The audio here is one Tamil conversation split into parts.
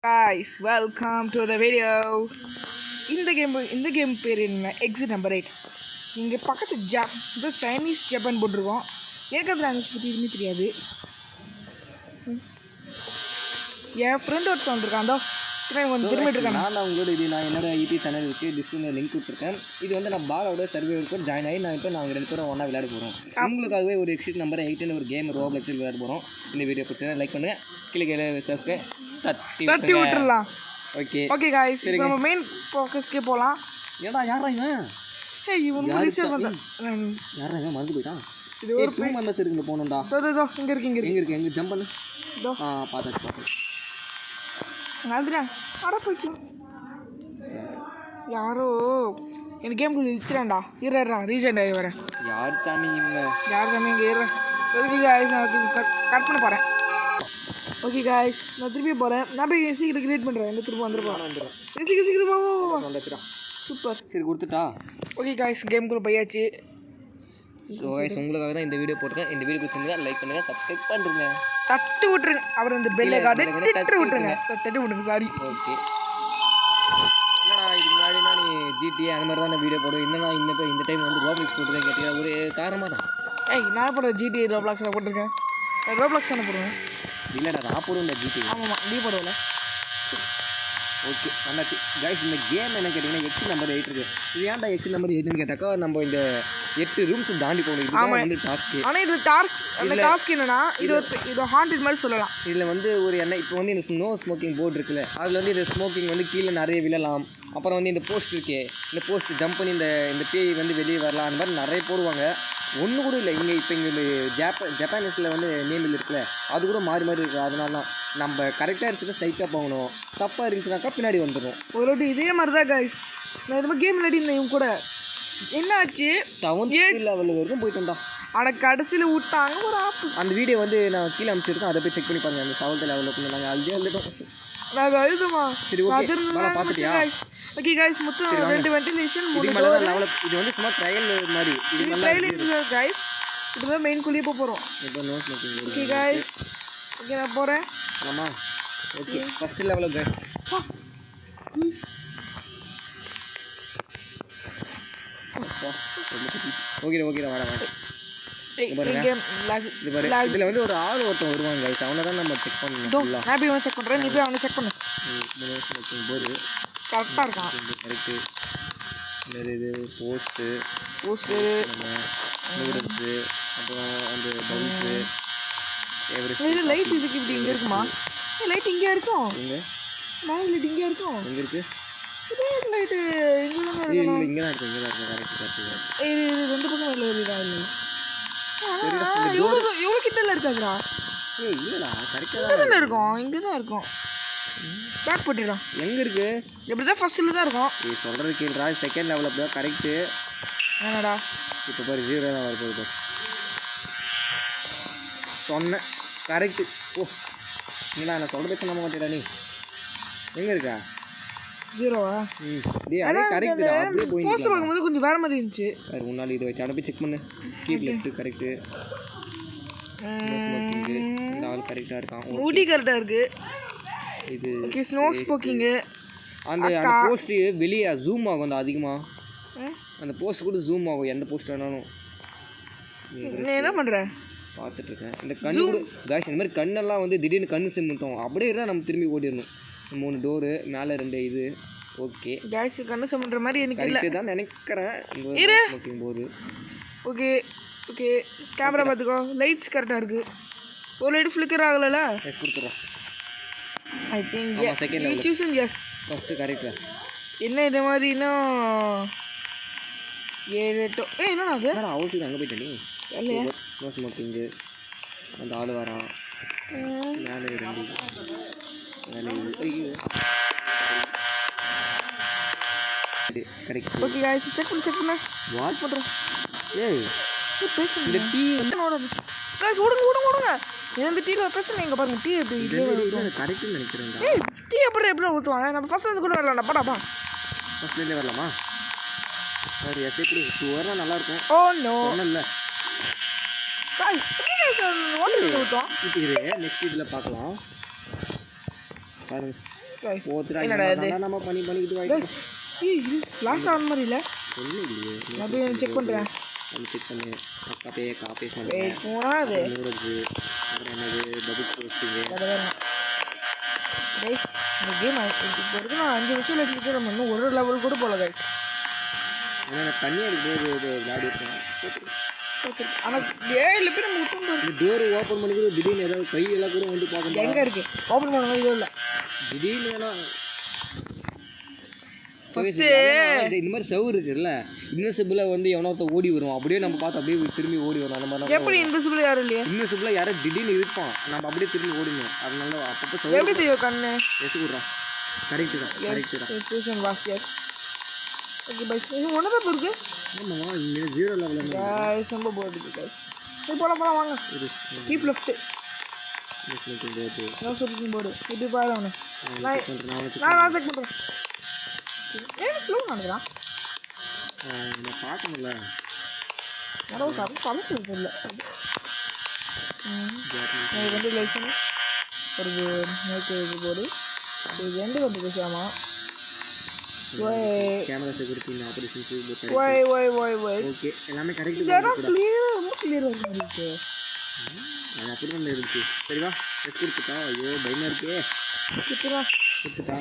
Guys, welcome to the video. இந்த கேம் பேர் என்ன? Exit number 8. இங்கே பக்கத்து இது சைனீஸ் ஜப்பான் போட்டிருக்கோம். எனக்கு அது லாங்குவேஜ் பற்றி எதுவுமே தெரியாது. என் ஃப்ரெண்ட் ஒருத்தர் வந்துருக்கான். அதோ திரும்பிட்டு இருக்கான். நான் உங்களோட நான் என்னோட யூடியூப் சேனலுக்கு டிஸ்கிரிப்ஷனில் லிங்க் கொடுத்துருக்கேன். இது வந்து நான் பாலோட சர்வேவருக்கு ஜாயின் ஆகி நாங்கள் ரெண்டு பேரும் ஒன்றா விளையாட போகிறோம். உங்களுக்காகவே ஒரு எக்ஸிட் நம்பர் 8 ஒரு கேம் ரோப்ளெக்ஸில் விளையாட போகிறோம். இந்த வீடியோ பிடிச்சா லைக் பண்ணுங்கள், கீழே சப்ஸ்கிரைப் தட்டி விட்டுறலாம். ஓகே गाइस, இப்போ நம்ம மெயின் ஃபோக்கஸ்க்கே போலாம். ஏடா யாரா இவன்? இவன் ரீசர்ச் பண்றான். யாரா இவன் மறந்து போய்ட்டான். இது ஒரு டீம் மெம்பர்ஸ் இருக்குங்க போணும்டா. தோ இங்க இருக்கு. எங்க ஜம்ப் பண்ணு. தோ பாத்து. நாதுடா. அட போச்சு. யாரோ இந்த கேம்க்குள்ள இழுத்துறான்டா. இருடா ரீஜெண்ட் ஆகி வரேன். யார் சாமி இவங்க? இங்க இரு. ஓகே गाइस, நான் கட் பண்ண போறேன். ஓகே गाइस, நான் திருப்பி போகிறேன். நான் போய் சீக்கிரம் கிரியேட் பண்ணுறேன். என்ன திரும்ப வந்துருப்பேன். சீக்கிரம் வந்துச்சுடா. சூப்பர். சரி கொடுத்துட்டா. ஓகே गाइस, கேம்குள்ளே போயாச்சு. ஸோ गाइस, உங்களுக்காக தான் இந்த வீடியோ போட்டிருக்கேன். இந்த வீடியோ பிடிச்சிருந்தா லைக் பண்ணுங்கள், சப்ஸ்கிரைப் பண்ணுறேங்க, தட்டு விட்டுருங்க. அப்புறம் இந்த பெல்லை கார்டு தட்டு விட்டுருங்க. சாரி. ஓகே. என்னடா இதுக்கு முன்னாடினா நீ ஜிடிஏ அந்த மாதிரி தான் வீடியோ போடுவேன். என்னன்னா இந்த டைம் வந்து ரோப்ளெக்ஸ் போட்டுருக்கேன் கேட்டீங்கன்னா ஒரு காரணமாக தான். நான் போடுற ஜிடிஏ ரோப்ளெக்ஸில் போட்டிருக்கேன். ரோப்ளெக்ஸ் தானே போடுவேன். இல்லைடா நான் போடுவேன் இந்த ஜிடிஏ. ஆமாம், நீ போடுவேன். ஓகே நல்லாச்சு. गाइस, இந்த கேம் என்ன கேட்டிங்கன்னா எக்ஸிட் நம்பர் 8 இருக்குது. இது ஏன்டா எக்ஸிட் நம்பர் 8ன்னு கேட்டாக்கா, நம்ம இந்த 8 ரூம்ஸ் தாண்டி போகணும். இதுதான் வந்து டாஸ்க்கு. ஆனால் இது டாஸ்க் என்னன்னா இது ஹாண்டட் மாதிரி சொல்லலாம். இதில் வந்து ஒரு என்ன இப்போ வந்து இந்த நோ ஸ்மோக்கிங் போர்டு இருக்குல்ல, அதில் வந்து இந்த ஸ்மோக்கிங் வந்து கீழே நிறைய விழலாம். அப்புறம் வந்து இந்த போஸ்ட் இருக்கே, இந்த போஸ்ட் ஜம்ப் பண்ணி இந்த பேய் வந்து வெளியே வரலாம். அந்த மாதிரி நிறைய போடுவாங்க. ஒன்று கூட இல்லை இங்கே. இப்போ இங்கே ஜப்பானீஸில் வந்து நேமில் இருக்குல்ல, அது கூட மாறி இருக்குது. அதனால தான் நம்ம கரெக்டாக இருந்துச்சுன்னா ஸ்ட்ரைட்டாக போகணும், தப்பாக இருந்துச்சுனாக்கா பின்னாடி வந்துடும். ஒரு வாட்டி இதே மாதிரி தான் गाइस, நான் இது மாதிரி கேம் விளையாடிருந்தேன். இவங்க கூட என்னாச்சு 7th லெவல் வரைக்கும் போயிட்டு வந்தா. ஆனால் கடைசியில் விட்டாங்க ஒரு ஆப்பு. அந்த வீடியோ வந்து நான் கீழே அமைச்சிருக்கேன், அதை போய் செக் பண்ணி பாருங்கள். அந்த 7th லெவலில் நாங்கள் அழுதே வந்துட்டோம். நாங்கள் அழுதுமா. சரி ஓகே, பார்த்துட்டியா? ஓகே गाइस, மொத்தம் 2 வென்டிலேஷன், 3 லெவல். இது வந்து சும்மா ட்ரையல் மாதிரி. இது ட்ரையல் இருக்கு गाइस. இப்போதான் மெயின் குள்ளே போகிறோம். இப்போ no smoking. Okay guys, okay நான் போகிறேன். ஆமா okay. First level guys. Okay வாடா. இதில் வந்து ஒரு ஆள் ஒருத்தன் வருவாங்க गाइस, அவனை தான் நம்ம செக் பண்ணணும். நான் போய் அவனை செக் பண்ணுறேன், நீ போய் அவனை செக் பண்ணு. போது கரெக்டாக இருக்கான். கரெக்டு. இது போஸ்ட்டு நூடுல்ஸு, அப்புறம் அந்த பவுல்ஸு, எவரெஸ்ட் லைட். இதுக்கு இப்படி இங்கே இருக்குமா? லைட் இங்கே இருக்கும். எங்கே மேலே லைட் இங்கே இருக்கும். எங்கே இருக்குது லைட்டு? இங்கே தானே இருக்கு. இங்கே தான் இருக்குது. கரெக்டு. இது 2 பக்கம் இல்லை இருக்குதா? இல்லை எவ்வளோ கிட்டல இருக்காதுடா. இல்லைடா கரெக்டாக இங்கே தானே இருக்கும். இங்கே தான் இருக்கும். பேக் போட்டுடலாம். எங்கே இருக்குது? எப்படி தான் ஃபஸ்ட்டில் தான் இருக்கும். நீ சொல்கிறது கீழா. செகண்ட் லெவல் அப்படி தான் கரெக்டு. என்னடா இப்போ பாரு 0 தான் வரப்போகுது. சொன்னேன் கரெக்டு. ஓ இல்லைடா, நான் சொல்கிற பேச நம்ப மாட்டேடா. நீ எங்கே இருக்கா? 0வா? கரெக்டுடா. அப்படியே போய் போஸ்ட் பார்க்கும்போது கொஞ்சம் வேறு மாதிரி இருந்துச்சு. வேறு முன்னாடி இதை வச்சு அனுப்பி செக் பண்ணு. Keep left correct. இந்த ஆள் கரெக்டாக இருக்கான். ஊட்டி கரெக்டாக இருக்குது. இது ஓகே. Snow smoking. அந்த போஸ்ட்டு வெளியே ஜூம் ஆகும். அந்த அதிகமாக அந்த போஸ்ட் கூட ஜூம் ஆகும். எந்த போஸ்ட் வேணாலும். நீ என்ன பண்ணுற? பார்த்துட்ருக்கேன். இந்த கண்ணு கூட गाइस, இந்த மாதிரி கண்ணெல்லாம் வந்து திடீர்னு கண்ணு சிமிட்டோம். அப்படியே இருந்தால் நம்ம திரும்பி ஓடிடணும். 3 டோரு, மேலே 2 இது. ஓகே गाइस, கண்ணு சிமிட்டுற மாதிரி எனக்கு இல்லை தான் நினைக்கிறேன். ஸ்மோக்கிங் போது ஓகே. கேமரா பார்த்துக்கோ. லைட்ஸ் கரெக்டாக இருக்குது. ஒரு லைட் ஃப்ளிக்கர் ஆகலைல்ல? எஸ் கொடுத்துறோம். I think second you choosing yes. First கரெக்டா. என்ன இது மாதிரி இன்னும் 7 8 என்னடா அது? அவசியம் அங்கே போயிட்டே நீ இல்லையா? No smoking. அந்த ஆள் வரான். மேலே 2 மேலே. ஐயோ கரெக்ட். ஓகே गाइस, செக் பண்ணு. வாட் பண்ணுறேன்? ஏய் பேசுங்க. இந்த டீ வந்து ஓடாது गाइस. ஓடுங்க. இந்த டீயில் பேசுங்க. இங்கே பாருங்க, டீ எப்படி கரெக்டுன்னு நினைக்கிறேன். டீ எப்படி ஊற்றுவாங்க? நம்ம ஃபர்ஸ்ட் வந்து கூட வரலாம்டா. படாப்பா ஃபர்ஸ்ட்லேருந்தே வரலாமா? ஒரு எஸ்ஐ கூட 2 வரலாம், நல்லாயிருக்கும். ஓ நோ இல்லை गाइस, வாட்டர் ஊற்றி விட்டோம். இப்போ இது நெக்ஸ்ட் இதில் பார்க்கலாம். பாருங்க guys. போச்சுடா என்னடா இது? நம்ம பண்ணிக்கிட்டு Guys, வாய்ப்பு ஏய் இது ஃப்ளாஷ் ஆன் மாதிரி இல்லை. ஒன்றும் இல்லையே நான் போய் செக் பண்ணுறேன். நம்ம செக் பண்ணு காப்பே பண்ணுறேன் வெயிட் ஃபோனா அது நூறஞ்சு அப்புறம் என்னது டபுள் போஸ்டிங்கு கைஸ் இந்த கேம் இப்போ வரைக்கும் நான் 5 நிமிஷம் எடுத்துட்டு நம்ம இன்னும் ஒரு லெவல் கூட போகல கைஸ். ஏன்னா நான் தண்ணி எடுக்கும்போது இது விளையாடி இருக்கேன் ஆனால் 7 பேர் நம்ம விட்டோம் பாரு. இந்த டோர் ஓப்பன் பண்ணிக்கிறது திடீர்னு ஏதாவது கையெல்லாம் கூட வந்து பார்க்கணும் எங்கே இருக்கு ஓப்பன் பண்ணுங்க இது இல்லை திடீர்னு வேணா ஃபஸ்ட்டு இந்த மாதிரி சவுர் இருக்குல்ல இன்வெசிபிளாக வந்து எவனோ ஓடி வரும் அப்படியே நம்ம பார்த்து அப்படியே திரும்பி ஓடி வரும் அந்த மாதிரி எப்படி இன்விசிபிள் யாரும் இல்லையா? இன்வெசிபிளாக யாரும் திடீர்னு இருப்பான் நம்ம அப்படியே திரும்பி ஓடிடணும் அதனால அப்பப்போ சவுர் எப்படி தெரியும் கண்ணு? எஸ் விட்றான் கரெக்டு தான் situation was yes. Okay bye இது ஒன்று தான் இருக்கு. ஆமாம்மா இங்கே 0 லெவலில் கைஸ் ரொம்ப போர்டு கைஸ். இது போலாம் வாங்க. Keep left no smoking board இது பாரு அவனு நான் செக் பண்ணுறேன். ஏன் ஸ்லோ நடக்குறான்? நான் பார்க்க முடியல நடவு கலக்கு இல்லை. எனக்கு வந்து லைசன் ஒரு நோக்கு இது போர்டு இது 2 வந்து பேசாமா camera security operations why okay எல்லாமே கரெக்ட் இதெல்லாம் கிளியர் ரொம்ப கிளியராக இருக்கு. அது அப்படி தான் இருந்துச்சு சரிவா எஸ் கொடுத்துட்டா ஐயோ பயமாக இருக்கே கொடுத்துட்டா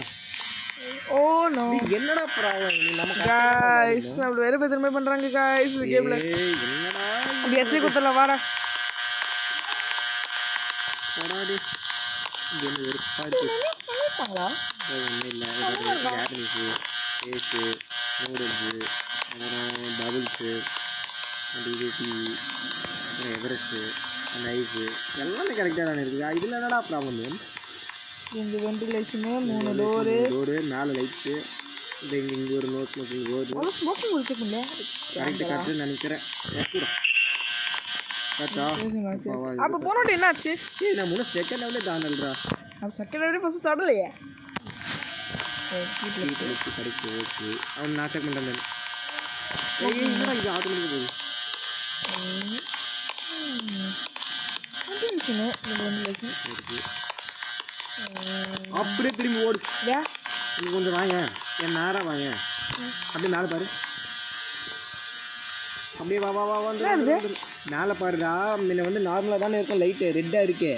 ஓ நோ என்னடா ப்ராப்ளம் நீ நம்ம गाइस நம்ம வேற பெருமை பண்றாங்க गाइस இந்த கேம்ல என்னடா அப்படி எஸ்ஏ குத்தல வாடா போடாடி கேம் வெறுப்பா இருக்கு பண்ணிட்டாங்களா ஒன்றும் இல்லை ஜாப்பனீஸு டேஸ்ட்டு நூடுல்ஸு அப்புறம் பபுள்ஸு அந்த இது டீ அப்புறம் எவரெஸ்ட்டு அந்த ஐஸு எல்லாமே கரெக்டாக தானே இருக்குது இதில் என்னடா ப்ராப்ளம் இந்த வென்டிலேஷனு 3 டோரு மேலே லைட்ஸு இந்த இங்கே ஒரு நோ ஸ்மோக்கிங் போர்டு ஒரு ஸ்மோக்கிங் முடிச்சுக்கல கரெக்டு நினைக்கிறேன் பார்த்தா அப்போ போனோட என்னாச்சு? ஏய் நான் 3 செகண்ட் லெவலே தாண்டல்றா அப்போ செகண்ட் லெவலே ஃபஸ்ட்டு தொடலையே. கரெக்ட் ஓகே அவன் நான் செக் பண்ணுறேன் என்னடா இது ஆட்டோமேட்டிக்காக போகுது வென்டிலேஷனு இந்த வென்டிலேஷன் இருக்குது அப்படியே திரும்பி ஓடு நீ கொஞ்சம் வாங்க என் நேராக வாங்க அப்படியே மேலே பாரு அப்படியே வா மேலே பாருடா முன்ன வந்து நார்மலாக தானே இருக்கும் லைட்டு ரெட்டாக இருக்கே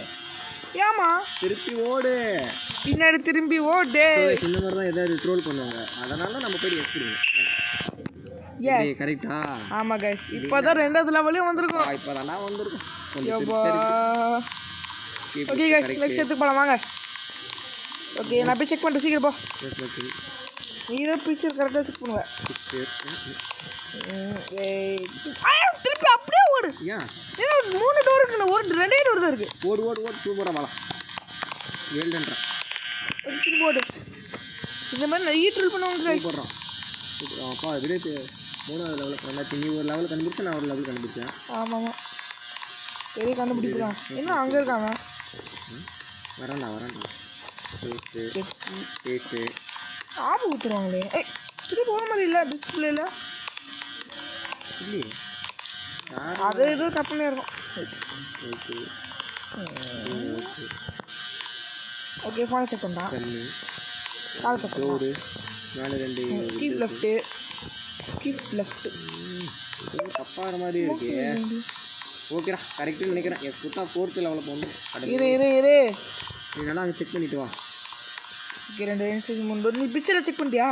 ஏமா திருப்பி ஓடு பின்னாடி திரும்பி ஓடு இந்த மாதிரி தான் எதாவது ட்ரோல் பண்ணுவாங்க அதனால நம்ம போய் எக்ஸ்பிரிங்க எஸ் கரெக்டா ஆமாம் கைஸ் இப்போ தான் 2வது லெவலையும் வந்திருக்கோம். இப்போ தானே வந்திருக்கும் ஓகே கைஸ் நெக்ஸ்ட் எடுத்துக்கு போகலாம் வாங்க. ஓகே நான் போய் செக் பண்ணுறேன் சீக்கிரம் போ. நீ தான் பிக்சர் கரெக்டாக செக் பண்ணுவேன் திருப்பி அப்படியே ஓடு ஏன் 3 டோர் இருக்குண்ணா ஒரு 2 டோர் தான் இருக்குது. ஓடு சூப்பராக வாழ ஏழ்ன்றா திருப்பி ஓடு இந்த மாதிரி நிறைய ட்ரில் பண்ணுவாங்க கைஸ். போடுறான் அப்பா அப்படியே 3வது லெவலில் கண்டாச்சு நீ ஒரு லெவலில் கண்டுபிடிச்சா நான் ஒரு லெவல் கண்டுபிடிச்சேன். ஆமாம் பெரிய கண்டுபிடிப்பு தான் என்ன அங்கே இருக்காங்க வரேன்டா டேஸ்ட்டு ஆப்பு ஊற்றுருவாங்களே ஏய் இது போகிற மாதிரி இல்லை டிஸ்பிளேல இல்லையே அது இது கற்பனையாக இருக்கும். ஓகே ஓகே ஃபோனை செக் பண்ணுறான் காலை செக் டோரு மேலே 2 கீப் லெஃப்ட்டு தப்பாகிற மாதிரி இருக்கு ஓகேடா கரெக்டுன்னு நினைக்கிறேன் எஸ் கொடுத்தா 4th லெவலில் போகணும் இரு நீ நல்லா அங்கே செக் பண்ணிட்டு வா. ஓகே 2 இன்ஸ்டேஷன் 3 நீ பிக்சரில் செக் பண்ணிட்டியா?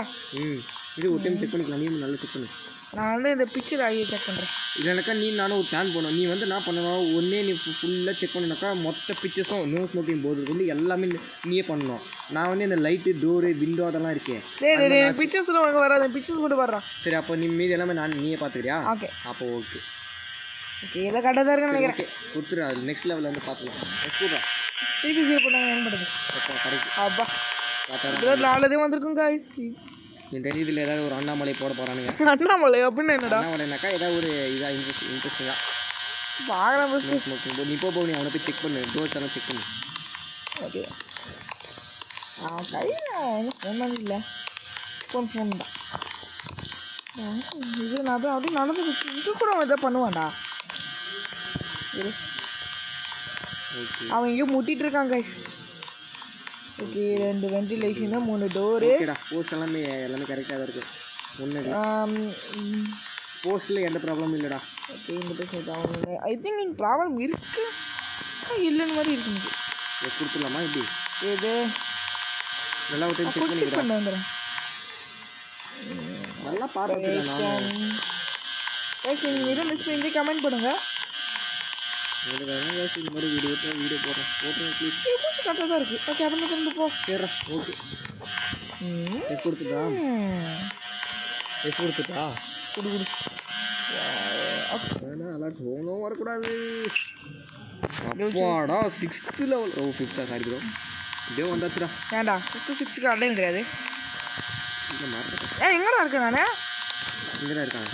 இது ஒரு டைம் செக் பண்ணிக்கலாம் நீ நல்லா செக் பண்ணு. நான் வந்து இந்த பிக்சர் ஆகி செக் பண்ணுறேன். இல்லைனாக்கா நீ நானும் ஒரு பிளான் பண்ணுவோம் நீ வந்து என்ன பண்ணுவோம் ஒன்றே நீ ஃபுல்லாக செக் பண்ணினாக்கா மொத்த பிக்சர்ஸும் நோ ஸ்மோக்கிங் போர்டு வந்து எல்லாமே நீயே பண்ணணும். நான் வந்து இந்த லைட்டு டோரு விண்டோ அதெல்லாம் இருக்கேன் பிக்சர்ஸில் உனக்கு வராது பிக்சர்ஸ் மட்டும் வர்றான். சரி அப்போ நீ மீதி எல்லாமே நீயே பார்த்துக்கிறியா? ஓகே அப்போ ஓகே இதை கரெக்டாக தான் இருக்குன்னு நினைக்கிறேன். கொடுத்துரு அது நெக்ஸ்ட் லெவலில் வந்து பார்த்துக்கலாம் எஸ்கூடா திருப்பி சீர் பண்ணாங்க என்ன பண்ணுறது கரெக்ட் அப்பா இப்போதான் 4 வந்திருக்கும் காய்ஸ். என் தெரியுதில் ஏதாவது ஒரு அண்ணாமலை போட போகிறானுங்க. அண்ணாமலை அப்படின்னு என்னடா அண்ணாமலைனாக்கா ஏதாவது ஒரு இதாக இன்ட்ரெஸ்டிங்காக பார்க்கலாம் ஃபஸ்ட்டு ஸ்மோக்கிங் போர்டு நீ போ நீ அவனை போய் செக் பண்ணு டோர்ஸ் எல்லாம் செக் பண்ணு. ஓகே கையில் என்ன ஃபோன் இல்லை ஃபோன் தான் இது நான் போய் அப்படியே நடந்து வச்சு இங்கே கூட அவன் எதாவது பண்ணுவான்டா அவன் எங்கேயோ முட்டிகிட்டு இருக்கான் கைஸ் ஓகே 2 வென்டிலேஷன் 3 டோர் ஓகேடா போஸ்ட் எல்லாமே கரெக்டா தான் இருக்கு ஒண்ணு போஸ்ட்ல எந்த ப்ராப்ளமும் இல்லடா ஓகே இந்த பிரச்சனை தான் ஐ திங்க் இங்க ப்ராப்ளம் இருக்கு இல்லன்னு மாதிரி இருக்கு எனக்கு எஸ் கொடுத்துடலாமா இப்படி எது நல்லா ஒரு டைம் செக் பண்ண வந்துறேன் நல்லா பாருங்க गाइस இத மிஸ் பண்ணி கமெண்ட் பண்ணுங்க எனக்கு गाइस இந்த மாதிரி வீடியோ போடுறேன் ப்ளீஸ் கொஞ்சம் கரெக்டா தான் இருக்கு ஓகே அப்படியே திரும்ப போ சரிடா ஓகே எஸ் கொடுத்துடா குடு அப்பனா அலர்ட் ஹோனோ வரக்கூடாது அப்பாடா 6th லெவல் ஓ 5th சாரி ப்ரோ இதே வந்தாச்சுடா ஏன்டா 5th 6th அடையும் கிடையாது இந்த மாதிரி எங்கடா இருக்க நானே இங்க தான் இருக்காங்க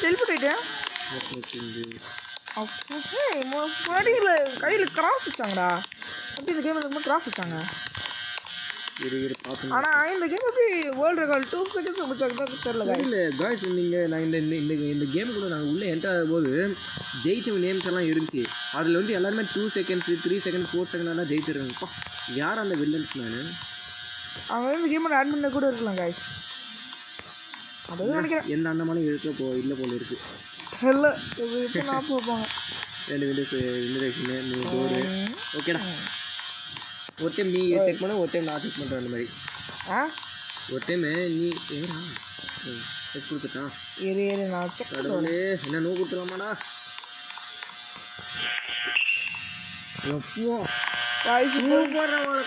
டெலிபோர்ட் ஆயிட்டேன் முன்னாடி கையில் கிராஸ் வச்சாங்கடா அப்படி இந்த கேம் இருக்கும்போது கிராஸ் வச்சாங்க ஆனால் இந்த கேம் எப்படி வேர்ல்டு ரெக்கார்ட் 2 செகண்ட்ஸ் முடிச்சாங்க தெரியல இல்லை காய்ஸ் நீங்கள் நான் இந்த கேம் கூட நாங்கள் உள்ளே என்டர் ஆகும்போது ஜெயிச்சவங்க நேம்ஸ் எல்லாம் இருந்துச்சு அதில் வந்து எல்லாருமே 2 செகண்ட்ஸ் 3 செகண்ட் 4 செகண்ட்லாம் ஜெயிச்சிருக்காங்கப்பா யார் அந்த வில்லன்ஸ் நான் அவங்க இந்த கேமோட ஆட் பண்ண கூட இருக்கலாம் காய்ஸ் அதுதான் நினைக்கிறேன் எந்த அண்ணமாலும் இருக்க இல்லை போல இருக்குது தெரியல இப்போ நான் போவாங்க 2 விண்டோஸ் இன்விடேஷனு 3 டோரு ஓகேடா ஒரு டைம் நீ செக் பண்ண ஒரு டைம் நான் செக் பண்ணுறேன் அந்த மாதிரி ஒரு டைம் நீ எங்கடா எஸ் கொடுத்துட்டா நான் செக் கடவுளே என்ன நோ கொடுத்துடலாமாடா எப்போ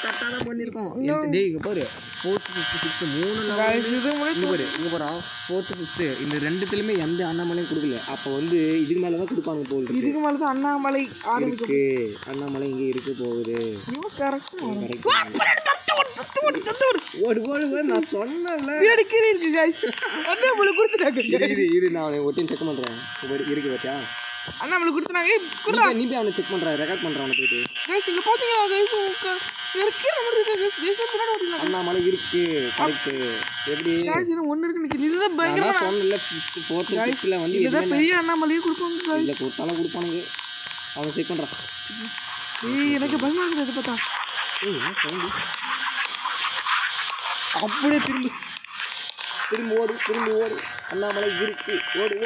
கரெக்டாக தான் பண்ணியிருக்கோம் டே இங்கே பாரு 4th 5th 6th 3 பாரு இங்கே பாரு 4th 5th இந்த ரெண்டுத்துலையுமே எந்த அண்ணாமலையும் கொடுக்கல அப்போ வந்து இதுக்கு மேலே தான் கொடுப்பாங்க போகுது இதுக்கு மேலே தான் அண்ணாமலை இருக்கு அண்ணாமலை இங்கே இருக்கு போகுது ஓடு நான் சொன்னேன்ல இருக்கு गाइस அண்ணாமலை கொடுத்துட்டாங்க இரு நான் ஒரு டைம் செக் பண்ணுறேன் இருக்கு பார்த்தியா அண்ணாமலை கொடுத்துறாங்க நீ போய் அவனை செக் பண்ணுற ரெக்கார்ட் பண்ணுறான் அவனை போயிட்டு गाइस இங்கே பார்த்தீங்களா गाइस இறக்கிற மாதிரி இருக்கு गाइस गाइस பின்னாடி ஓடிடலாம் அண்ணாமலை இருக்கு கரெக்ட் எப்படி गाइस இது ஒண்ணு இருக்கு நிக்குது இதுதான் பயங்கரமா நான் சொன்னல 4th 5thல வந்து இதுதான் பெரிய அண்ணாமலையே கொடுப்பாங்க गाइस இல்ல கொடுத்தாலும் கொடுப்பானுங்க அவனை செக் பண்றான் எனக்கு பயமா இருக்கு இது பார்த்தா என்ன சவுண்ட் அப்படியே திரும்பி ஓடு அண்ணாமலை இருக்கு ஓடு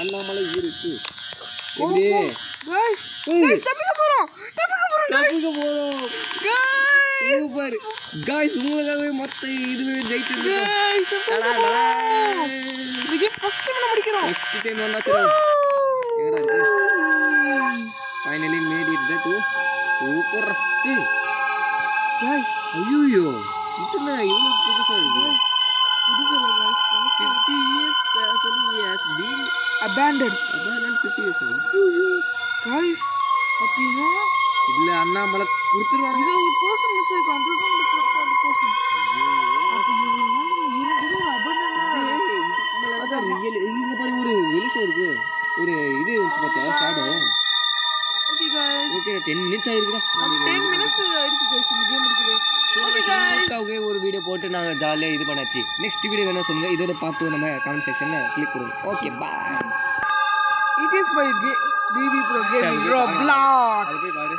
அண்ணாமலை இருக்கு எப்படி गाइस தப்பிக்க போறோம் गाइस சூப்பர் गाइस உங்களுக்காகவே மொத்த இதுவே ஜெயிச்சிருக்கோம் गाइस இது ஃபர்ஸ்ட் டைம் நம்ம முடிக்கிறோம் ஃபர்ஸ்ட் டைம் வந்தாச்சு எங்கடா இருக்கு finally made it to super guys ஐயோ இதுனா இவ்வளவு புதுசா இருக்கு गाइस புதுசா guys 50 years specially has been abandoned 50 years guys அப்படினா இல்ல அண்ணாமலை கொடுத்துருவாங்க இது ஒரு பர்சன் மிஸ் ஆயிருக்கு அதுதான் அந்த பர்சன் அப்ப நம்ம இருந்து ஒரு abandoned இதுக்கு மேல அத ரியல் இங்க பாரு ஒரு வெளிச்சம் இருக்கு ஒரு இது வந்து பாத்தியா shadow okay guys okay 10 minutes ஆயிருக்குடா 10 மினிட்ஸ் ஆயிருக்கு गाइस இந்த கேம் முடிக்கவே ஓகே गाइस ஒரு வீடியோ போட்டு நாங்க ஜாலியா இது பண்ணாச்சு நெக்ஸ்ட் வீடியோ வேணா சொல்லுங்க இதோட பார்த்து நம்ம கமெண்ட் செக்ஷன்ல கிளிக் பண்ணுங்க okay bye it is my BB Pro Gaming Roblox அது போய் பாரு